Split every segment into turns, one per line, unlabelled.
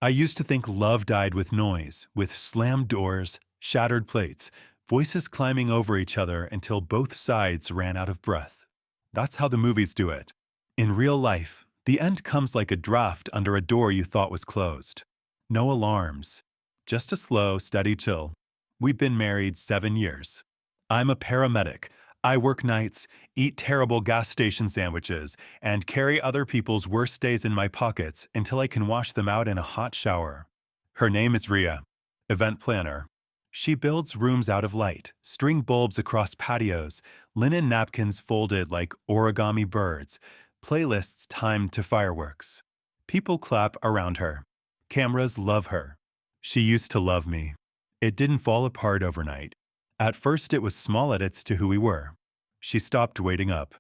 I used to think love died with noise, with slammed doors, shattered plates, voices climbing over each other until both sides ran out of breath. That's how the movies do it. In real life, the end comes like a draft under a door you thought was closed. No alarms. Just a slow, steady chill. We've been married 7 years. I'm a paramedic. I work nights, eat terrible gas station sandwiches, and carry other people's worst days in my pockets until I can wash them out in a hot shower. Her name is Ria, event planner. She builds rooms out of light, string bulbs across patios, linen napkins folded like origami birds, playlists timed to fireworks. People clap around her. Cameras love her. She used to love me. It didn't fall apart overnight. At first, it was small edits to who we were. She stopped waiting up.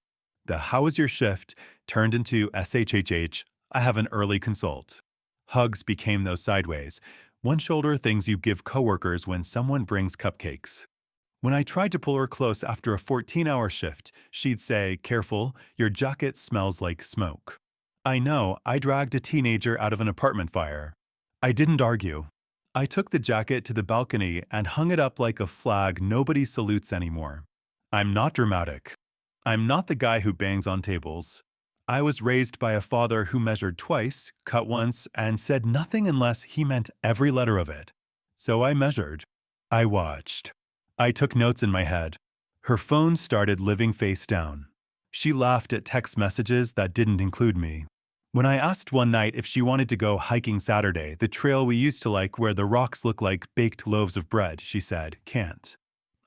The "How was your shift?" turned into SHHH, "I have an early consult." Hugs became those sideways, one-shoulder things you give coworkers when someone brings cupcakes. When I tried to pull her close after a 14-hour shift, she'd say, "Careful, your jacket smells like smoke." I know, I dragged a teenager out of an apartment fire. I didn't argue. I took the jacket to the balcony and hung it up like a flag nobody salutes anymore. I'm not dramatic. I'm not the guy who bangs on tables. I was raised by a father who measured twice, cut once, and said nothing unless he meant every letter of it. So I measured. I watched. I took notes in my head. Her phone started living face down. She laughed at text messages that didn't include me. When I asked one night if she wanted to go hiking Saturday, the trail we used to like where the rocks look like baked loaves of bread, she said, "Can't.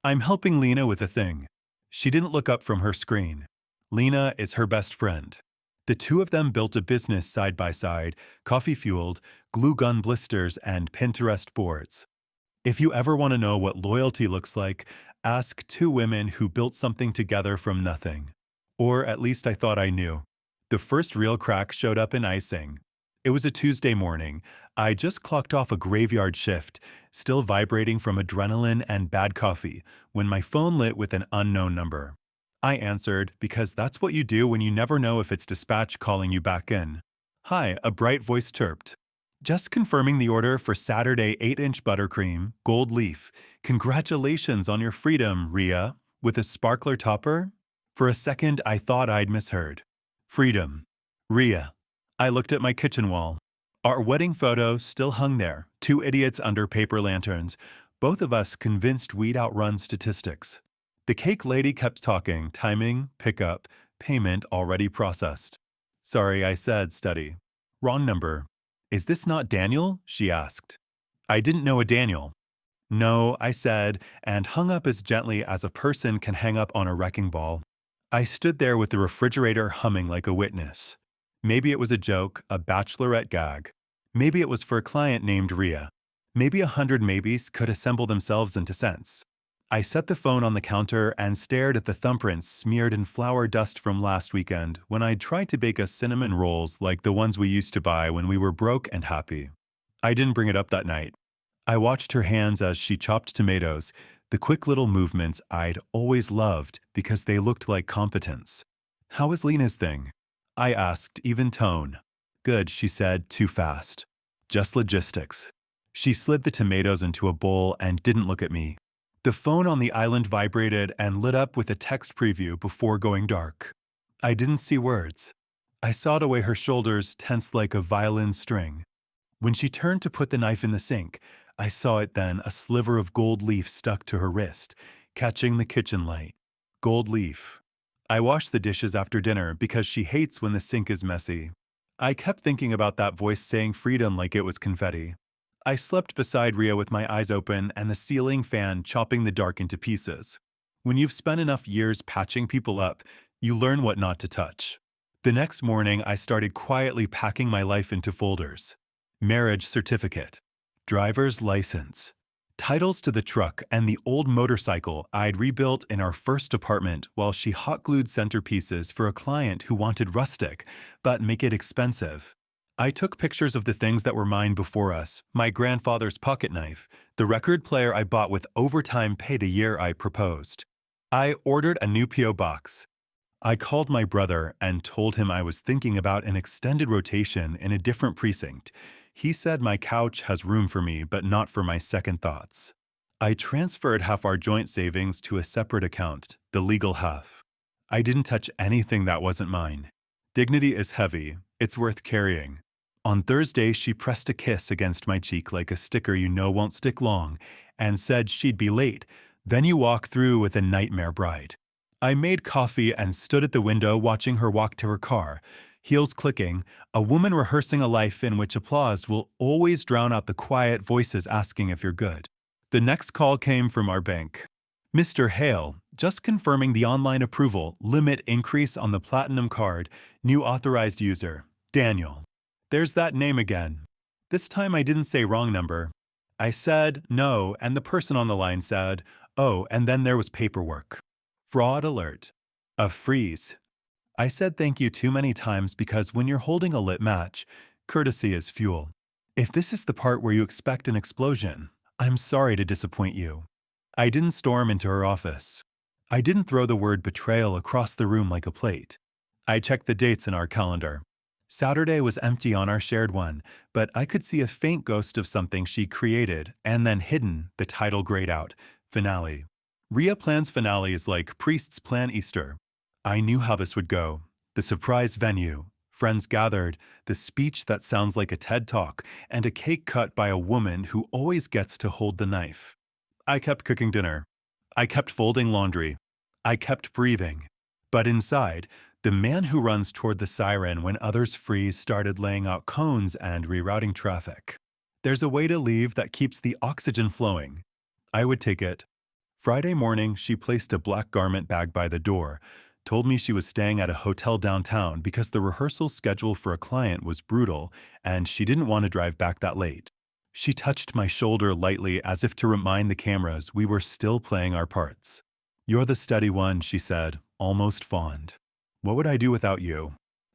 I'm helping Lena with a thing." She didn't look up from her screen. Lena is her best friend. The two of them built a business side by side, coffee-fueled, glue gun blisters, and Pinterest boards. If you ever want to know what loyalty looks like, ask two women who built something together from nothing. Or at least I thought I knew. The first real crack showed up in icing. It was a Tuesday morning. I just clocked off a graveyard shift, still vibrating from adrenaline and bad coffee, when my phone lit with an unknown number. I answered because that's what you do when you never know if it's dispatch calling you back in. "Hi," a bright voice chirped. "Just confirming the order for Saturday 8-inch buttercream, gold leaf. Congratulations on your freedom, Ria, with a sparkler topper?" For a second, I thought I'd misheard. Freedom. Ria. I looked at my kitchen wall. Our wedding photo still hung there, two idiots under paper lanterns, both of us convinced we'd outrun statistics. The cake lady kept talking, timing, pickup, payment already processed. "Sorry," I said, steady. "Wrong number." "Is this not Daniel?" she asked. I didn't know a Daniel. "No," I said, and hung up as gently as a person can hang up on a wrecking ball. I stood there with the refrigerator humming like a witness. Maybe it was a joke, a bachelorette gag. Maybe it was for a client named Ria. Maybe 100 maybes could assemble themselves into cents. I set the phone on the counter and stared at the thumbprints smeared in flour dust from last weekend when I tried to bake us cinnamon rolls like the ones we used to buy when we were broke and happy. I didn't bring it up that night. I watched her hands as she chopped tomatoes, the quick little movements I'd always loved because they looked like competence. "How was Lena's thing?" I asked, even tone. "Good," she said, too fast. "Just logistics." She slid the tomatoes into a bowl and didn't look at me. The phone on the island vibrated and lit up with a text preview before going dark. I didn't see words. I saw the way her shoulders tensed like a violin string. When she turned to put the knife in the sink, I saw it then, a sliver of gold leaf stuck to her wrist, catching the kitchen light. Gold leaf. I washed the dishes after dinner because she hates when the sink is messy. I kept thinking about that voice saying freedom like it was confetti. I slept beside Ria with my eyes open and the ceiling fan chopping the dark into pieces. When you've spent enough years patching people up, you learn what not to touch. The next morning, I started quietly packing my life into folders. Marriage certificate. Driver's license. Titles to the truck and the old motorcycle I'd rebuilt in our first apartment while she hot-glued centerpieces for a client who wanted rustic, but make it expensive. I took pictures of the things that were mine before us, my grandfather's pocket knife, the record player I bought with overtime pay the year I proposed. I ordered a new P.O. box. I called my brother and told him I was thinking about an extended rotation in a different precinct. He said my couch has room for me, but not for my second thoughts. I transferred half our joint savings to a separate account, the legal half. I didn't touch anything that wasn't mine. Dignity is heavy. It's worth carrying. On Thursday, she pressed a kiss against my cheek like a sticker you know won't stick long, and said she'd be late. Then you walk through with a nightmare bride. I made coffee and stood at the window watching her walk to her car, heels clicking, a woman rehearsing a life in which applause will always drown out the quiet voices asking if you're good. The next call came from our bank. Mr. Hale, just confirming the online approval, limit increase on the Platinum card, new authorized user, Daniel. There's that name again. This time I didn't say wrong number. I said no, and the person on the line said, oh, and then there was paperwork. Fraud alert. A freeze. I said thank you too many times because when you're holding a lit match, courtesy is fuel. If this is the part where you expect an explosion, I'm sorry to disappoint you. I didn't storm into her office. I didn't throw the word betrayal across the room like a plate. I checked the dates in our calendar. Saturday was empty on our shared one, but I could see a faint ghost of something she created and then hidden, the title grayed out, finale. Rhea plans finales like priests plan Easter. I knew how this would go. The surprise venue, friends gathered, the speech that sounds like a TED Talk, and a cake cut by a woman who always gets to hold the knife. I kept cooking dinner. I kept folding laundry. I kept breathing. But inside, the man who runs toward the siren when others freeze started laying out cones and rerouting traffic. There's a way to leave that keeps the oxygen flowing. I would take it. Friday morning, she placed a black garment bag by the door, told me she was staying at a hotel downtown because the rehearsal schedule for a client was brutal and she didn't want to drive back that late. She touched my shoulder lightly as if to remind the cameras we were still playing our parts. You're the steady one, she said, almost fond. What would I do without you?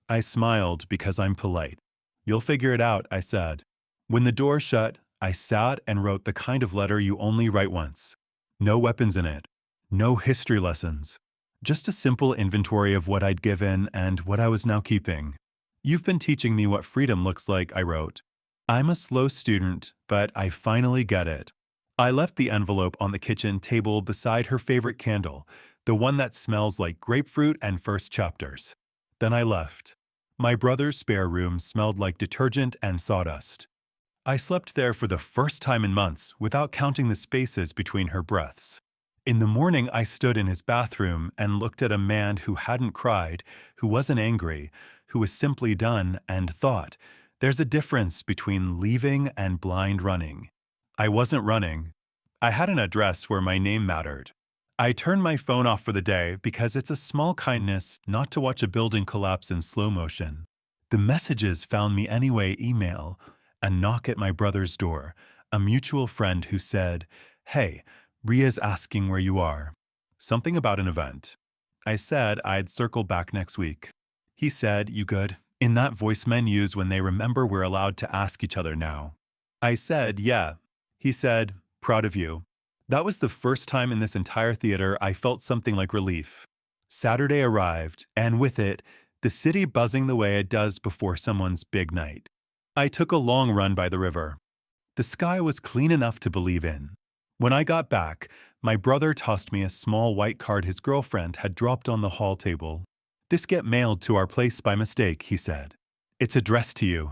I smiled because I'm polite. You'll figure it out, I said. When the door shut, I sat and wrote the kind of letter you only write once. No weapons in it. No history lessons. Just a simple inventory of what I'd given and what I was now keeping. You've been teaching me what freedom looks like, I wrote. I'm a slow student, but I finally get it. I left the envelope on the kitchen table beside her favorite candle, the one that smells like grapefruit and first chapters. Then I left. My brother's spare room smelled like detergent and sawdust. I slept there for the first time in months without counting the spaces between her breaths. In the morning, I stood in his bathroom and looked at a man who hadn't cried, who wasn't angry, who was simply done, and thought, there's a difference between leaving and blind running. I wasn't running. I had an address where my name mattered. I turned my phone off for the day because it's a small kindness not to watch a building collapse in slow motion. The messages found me anyway. Email, a knock at my brother's door, a mutual friend who said, hey, Rhea's asking where you are. Something about an event. I said I'd circle back next week. He said, you good? In that voice men use when they remember we're allowed to ask each other now. I said, yeah. He said, proud of you. That was the first time in this entire theater I felt something like relief. Saturday arrived, and with it, the city buzzing the way it does before someone's big night. I took a long run by the river. The sky was clean enough to believe in. When I got back, my brother tossed me a small white card his girlfriend had dropped on the hall table. This get mailed to our place by mistake, he said. It's addressed to you.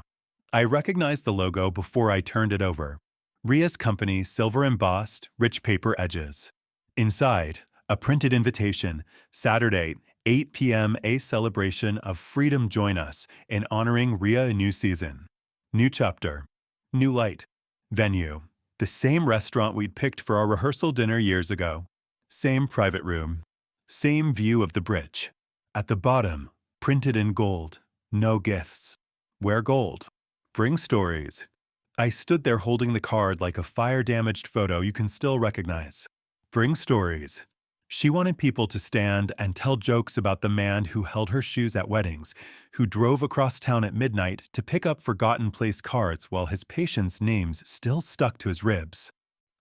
I recognized the logo before I turned it over. Rhea's company, silver embossed, rich paper edges. Inside, a printed invitation, Saturday, 8 p.m. a celebration of freedom. Join us in honoring Rhea. A new season. New chapter. New light. Venue. The same restaurant we'd picked for our rehearsal dinner years ago. Same private room. Same view of the bridge. At the bottom, printed in gold, no gifts. Wear gold. Bring stories. I stood there holding the card like a fire-damaged photo you can still recognize. Bring stories. She wanted people to stand and tell jokes about the man who held her shoes at weddings, who drove across town at midnight to pick up forgotten place cards while his patients' names still stuck to his ribs.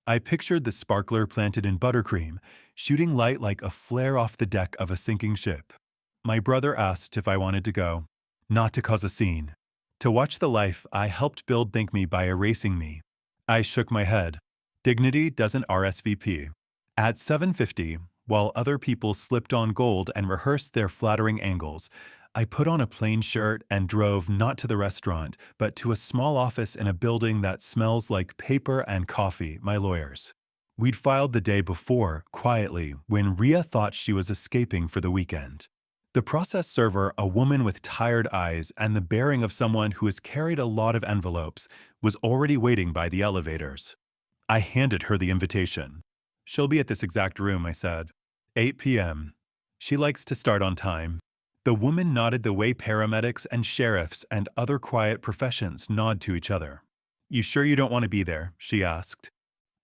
I pictured the sparkler planted in buttercream, shooting light like a flare off the deck of a sinking ship. My brother asked if I wanted to go, not to cause a scene, To watch the life I helped build thank me by erasing me. I shook my head. Dignity doesn't RSVP. At 7:50, while other people slipped on gold and rehearsed their flattering angles, I put on a plain shirt and drove not to the restaurant, but to a small office in a building that smells like paper and coffee, my lawyer's. We'd filed the day before, quietly, when Ria thought she was escaping for the weekend. The process server, a woman with tired eyes and the bearing of someone who has carried a lot of envelopes, was already waiting by the elevators. I handed her the invitation. She'll be at this exact room, I said. 8 p.m. She likes to start on time. The woman nodded the way paramedics and sheriffs and other quiet professions nod to each other. You sure you don't want to be there? She asked.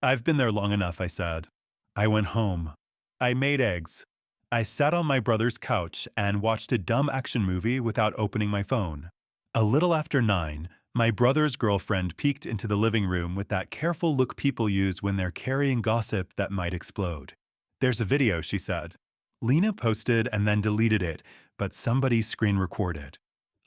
I've been there long enough, I said. I went home. I made eggs. I sat on my brother's couch and watched a dumb action movie without opening my phone. A little after 9, my brother's girlfriend peeked into the living room with that careful look people use when they're carrying gossip that might explode. There's a video, she said. Lena posted and then deleted it, but somebody screen recorded.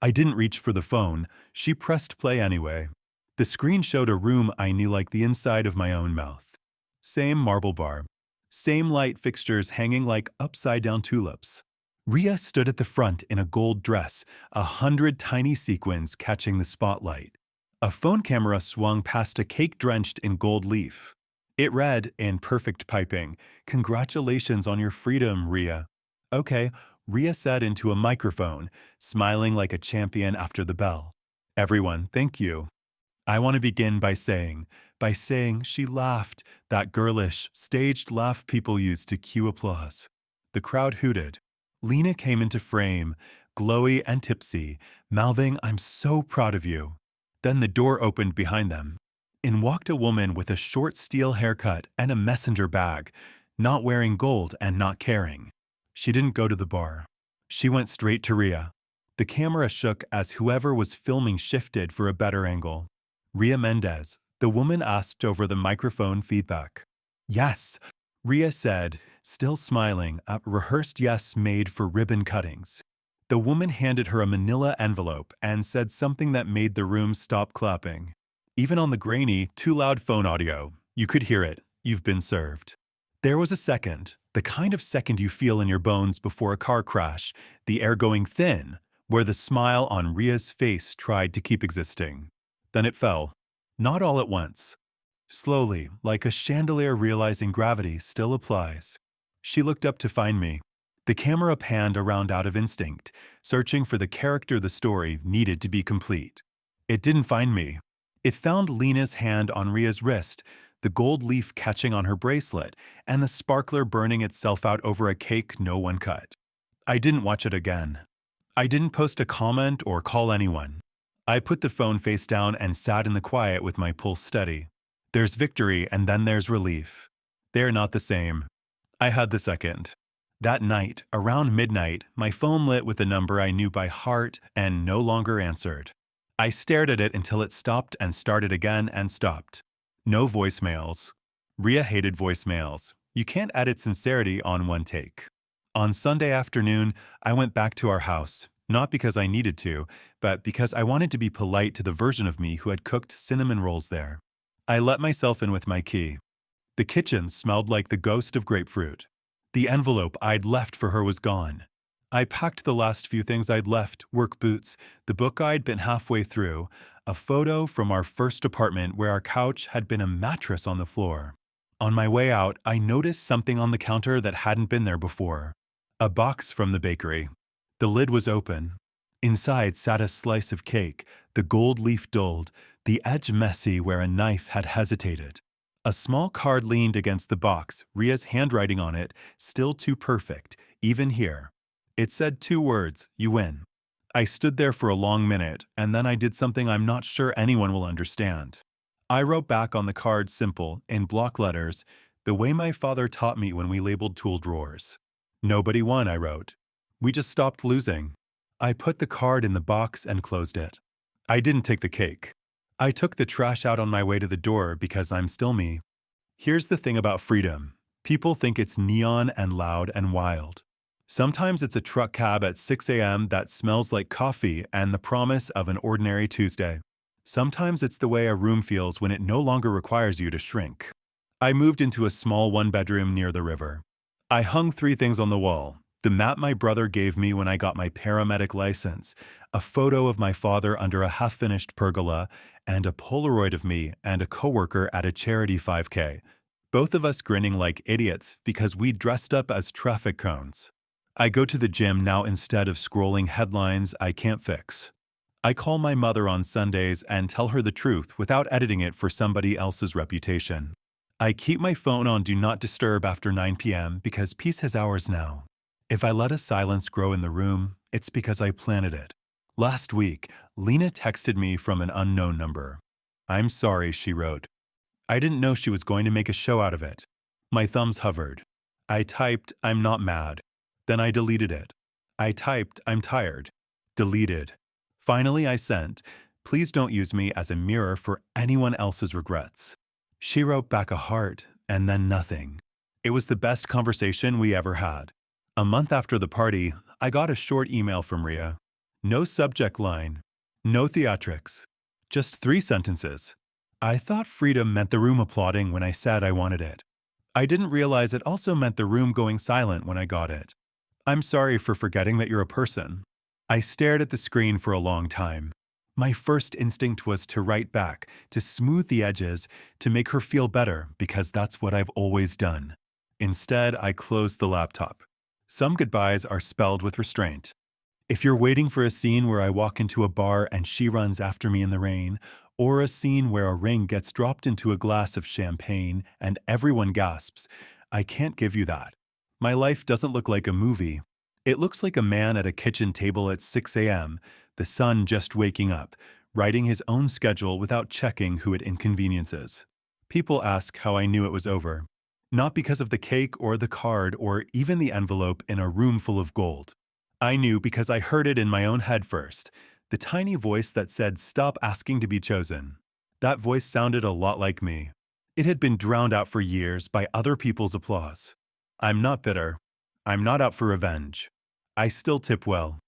I didn't reach for the phone. She pressed play anyway. The screen showed a room I knew like the inside of my own mouth. Same marble bar. Same light fixtures hanging like upside-down tulips. Ria stood at the front in a gold dress, 100 tiny sequins catching the spotlight. A phone camera swung past a cake drenched in gold leaf. It read, in perfect piping, "Congratulations on your freedom, Ria." Okay, Ria said into a microphone, smiling like a champion after the bell. Everyone, thank you. I want to begin by saying she laughed, that girlish, staged laugh people use to cue applause. The crowd hooted. Lena came into frame, glowy and tipsy, mouthing, "I'm so proud of you." Then the door opened behind them. In walked a woman with a short steel haircut and a messenger bag, not wearing gold and not caring. She didn't go to the bar. She went straight to Ria. The camera shook as whoever was filming shifted for a better angle. Ria Mendez, the woman asked over the microphone feedback. Yes, Ria said, still smiling, a rehearsed yes made for ribbon cuttings. The woman handed her a manila envelope and said something that made the room stop clapping. Even on the grainy, too loud phone audio, you could hear it. You've been served. There was a second, the kind of second you feel in your bones before a car crash, the air going thin, where the smile on Ria's face tried to keep existing. Then it fell. Not all at once. Slowly, like a chandelier realizing gravity still applies. She looked up to find me. The camera panned around out of instinct, searching for the character the story needed to be complete. It didn't find me. It found Lena's hand on Ria's wrist, the gold leaf catching on her bracelet, and the sparkler burning itself out over a cake no one cut. I didn't watch it again. I didn't post a comment or call anyone. I put the phone face down and sat in the quiet with my pulse steady. There's victory and then there's relief. They're not the same. I had the second. That night, around midnight, my phone lit with a number I knew by heart and no longer answered. I stared at it until it stopped and started again and stopped. No voicemails. Ria hated voicemails. You can't edit sincerity on one take. On Sunday afternoon, I went back to our house. Not because I needed to, but because I wanted to be polite to the version of me who had cooked cinnamon rolls there. I let myself in with my key. The kitchen smelled like the ghost of grapefruit. The envelope I'd left for her was gone. I packed the last few things I'd left, work boots, the book I'd been halfway through, a photo from our first apartment where our couch had been a mattress on the floor. On my way out, I noticed something on the counter that hadn't been there before. A box from the bakery. The lid was open. Inside sat a slice of cake, the gold leaf dulled, the edge messy where a knife had hesitated. A small card leaned against the box, Ria's handwriting on it, still too perfect, even here. It said 2 words, "You win." I stood there for a long minute, and then I did something I'm not sure anyone will understand. I wrote back on the card simple, in block letters, the way my father taught me when we labeled tool drawers. Nobody won, I wrote. We just stopped losing. I put the card in the box and closed it. I didn't take the cake. I took the trash out on my way to the door because I'm still me. Here's the thing about freedom. People think it's neon and loud and wild. Sometimes it's a truck cab at 6 a.m. that smells like coffee and the promise of an ordinary Tuesday. Sometimes it's the way a room feels when it no longer requires you to shrink. I moved into a small one-bedroom near the river. I hung three things on the wall: the map my brother gave me when I got my paramedic license, a photo of my father under a half-finished pergola, and a Polaroid of me and a coworker at a charity 5K. Both of us grinning like idiots because we dressed up as traffic cones. I go to the gym now instead of scrolling headlines I can't fix. I call my mother on Sundays and tell her the truth without editing it for somebody else's reputation. I keep my phone on Do Not Disturb after 9 p.m. because peace has hours now. If I let a silence grow in the room, it's because I planted it. Last week, Lena texted me from an unknown number. "I'm sorry," she wrote. I didn't know she was going to make a show out of it. My thumbs hovered. I typed, "I'm not mad." Then I deleted it. I typed, "I'm tired." Deleted. Finally, I sent, "Please don't use me as a mirror for anyone else's regrets." She wrote back a heart, and then nothing. It was the best conversation we ever had. A month after the party, I got a short email from Ria. No subject line. No theatrics. Just 3 sentences. I thought freedom meant the room applauding when I said I wanted it. I didn't realize it also meant the room going silent when I got it. "I'm sorry for forgetting that you're a person." I stared at the screen for a long time. My first instinct was to write back, to smooth the edges, to make her feel better because that's what I've always done. Instead, I closed the laptop. Some goodbyes are spelled with restraint. If you're waiting for a scene where I walk into a bar and she runs after me in the rain, or a scene where a ring gets dropped into a glass of champagne and everyone gasps, I can't give you that. My life doesn't look like a movie. It looks like a man at a kitchen table at 6 a.m., the sun just waking up, writing his own schedule without checking who it inconveniences. People ask how I knew it was over. Not because of the cake or the card or even the envelope in a room full of gold. I knew because I heard it in my own head first, the tiny voice that said, "Stop asking to be chosen." That voice sounded a lot like me. It had been drowned out for years by other people's applause. I'm not bitter. I'm not out for revenge. I still tip well.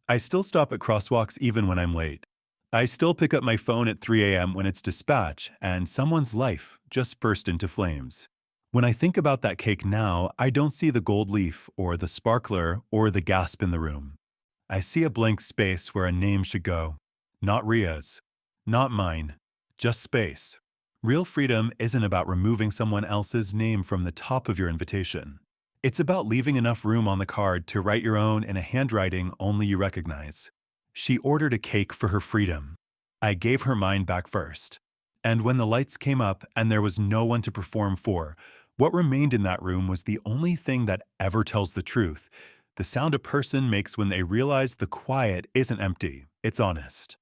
I still stop at crosswalks even when I'm late. I still pick up my phone at 3 a.m. when it's dispatch and someone's life just burst into flames. When I think about that cake now, I don't see the gold leaf or the sparkler or the gasp in the room. I see a blank space where a name should go. Not Ria's. Not mine. Just space. Real freedom isn't about removing someone else's name from the top of your invitation. It's about leaving enough room on the card to write your own in a handwriting only you recognize. She ordered a cake for her freedom. I gave her mine back first. And when the lights came up and there was no one to perform for, what remained in that room was the only thing that ever tells the truth: the sound a person makes when they realize the quiet isn't empty, it's honest.